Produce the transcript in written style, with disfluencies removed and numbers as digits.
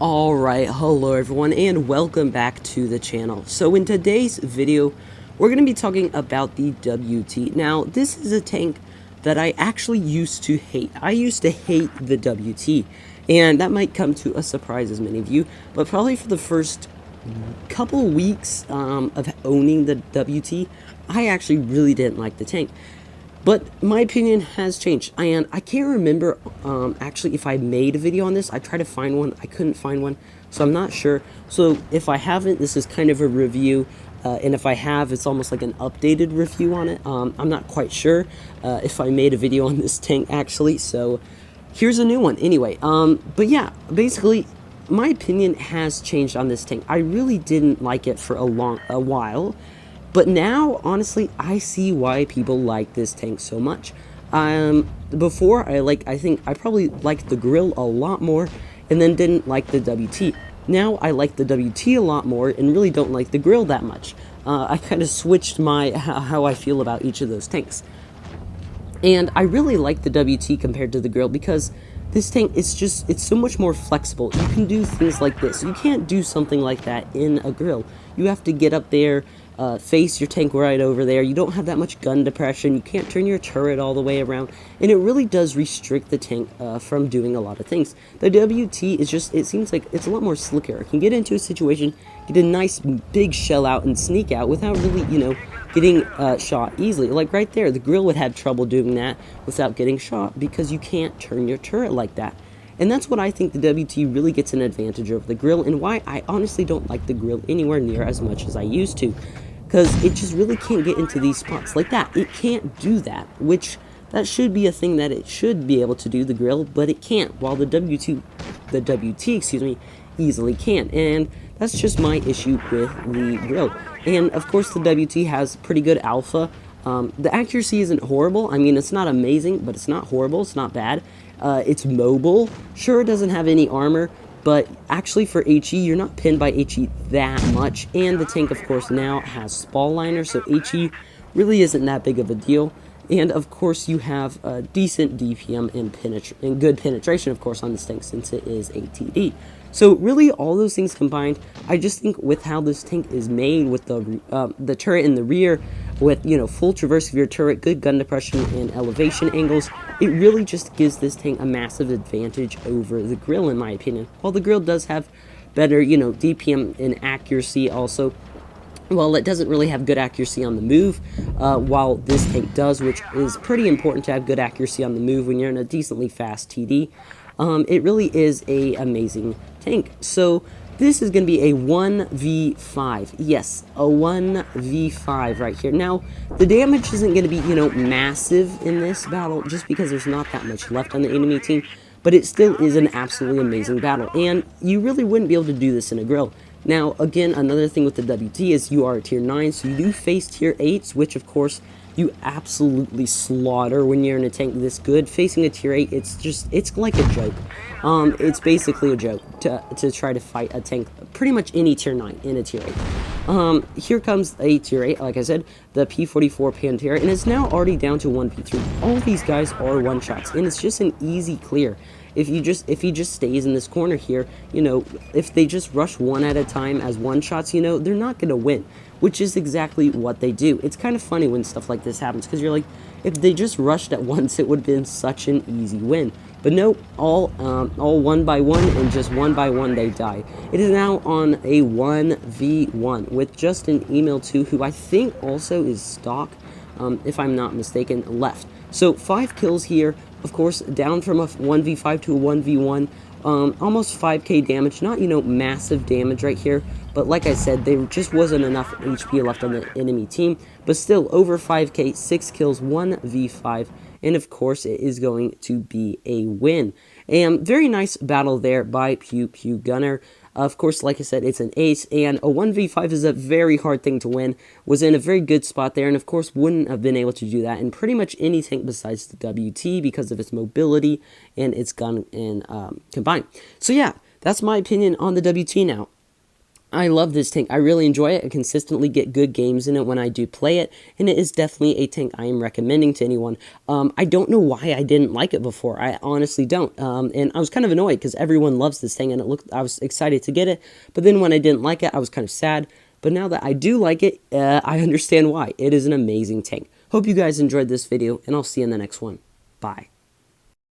Alright, hello everyone and welcome back to the channel. So in today's video, we're going to be talking about the WT. Now, this is a tank that I actually used to hate. I used to hate the WT, and that might come to a surprise as many of you, but probably for the first couple weeks of owning the WT, I actually really didn't like the tank. But my opinion has changed, and I can't remember actually if I made a video on this. I tried to find one, I couldn't find one, so I'm not sure. So if I haven't, this is kind of a review, and if I have, it's almost like an updated review on it. I'm not quite sure if I made a video on this tank actually, so here's a new one anyway. But yeah, basically, my opinion has changed on this tank. I really didn't like it for a while. But now, honestly, I see why people like this tank so much. Before, I think I probably liked the grill a lot more, and then didn't like the WT. Now, I like the WT a lot more, and really don't like the grill that much. I kind of switched how I feel about each of those tanks. And I really like the WT compared to the grill because this tank it's so much more flexible. You can do things like this. You can't do something like that in a grill. You have to get up there, face your tank right over there. You don't have that much gun depression. You can't turn your turret all the way around, and it really does restrict the tank from doing a lot of things. The WT is just, it seems like it's a lot more slicker. It can get into a situation, get a nice big shell out and sneak out without really, getting shot easily. Like right there, the grill would have trouble doing that without getting shot because you can't turn your turret like that. And that's what I think the WT really gets an advantage over the grill, and why I honestly don't like the grill anywhere near as much as I used to. Because it just really can't get into these spots like that. It can't do that, which that should be a thing that it should be able to do, the grill, but it can't, while the WT, excuse me, easily can. And that's just my issue with the grill. And of course the WT has pretty good alpha. The accuracy isn't horrible. I mean, it's not amazing, but it's not horrible, it's not bad. It's mobile. Sure, it doesn't have any armor, but actually for HE, you're not pinned by HE that much. And the tank, of course, now has spall liner, so HE really isn't that big of a deal. And of course, you have a decent DPM and good penetration, of course, on this tank since it is ATD. So really, all those things combined, I just think with how this tank is made, with the turret in the rear, with full traverse of your turret, good gun depression and elevation angles, it really just gives this tank a massive advantage over the grill, in my opinion. While the grill does have better, DPM and accuracy also, well, it doesn't really have good accuracy on the move, while this tank does, which is pretty important to have good accuracy on the move when you're in a decently fast TD. It really is a amazing tank. So this is going to be a 1v5. Yes, a 1v5 right here. Now, the damage isn't going to be, massive in this battle just because there's not that much left on the enemy team, but it still is an absolutely amazing battle, and you really wouldn't be able to do this in a grill. Now, again, another thing with the WT is you are a tier 9, so you do face tier 8s, which, of course, you absolutely slaughter when you're in a tank this good. Facing a tier 8, it's like a joke. It's basically a joke to try to fight a tank, pretty much any tier 9 in a tier 8. Here comes a tier 8, like I said, the P44 Pantera, and it's now already down to 1v3. All of these guys are one-shots, and it's just an easy clear. If he just stays in this corner here, if they just rush one at a time as one-shots, they're not going to win, which is exactly what they do. It's kind of funny when stuff like this happens, because you're like, if they just rushed at once, it would have been such an easy win. But no, all one by one, and just one by one they die. It is now on a 1v1 with just an Email 2, who I think also is stock, if I'm not mistaken, left. So 5 kills here, of course, down from a 1v5 to a 1v1, almost 5k damage, not, massive damage right here, but like I said, there just wasn't enough HP left on the enemy team, but still, over 5k, 6 kills, 1v5, and of course, it is going to be a win. And very nice battle there by Pew Pew Gunner. Of course, like I said, it's an ace, and a 1v5 is a very hard thing to win. Was in a very good spot there, and of course wouldn't have been able to do that in pretty much any tank besides the WT because of its mobility and its gun and combined. So yeah, that's my opinion on the WT now. I love this tank. I really enjoy it. I consistently get good games in it when I do play it, and it is definitely a tank I am recommending to anyone. I don't know why I didn't like it before. I honestly don't. And I was kind of annoyed because everyone loves this tank, and I was excited to get it. But then when I didn't like it, I was kind of sad. But now that I do like it, I understand why. It is an amazing tank. Hope you guys enjoyed this video, and I'll see you in the next one. Bye.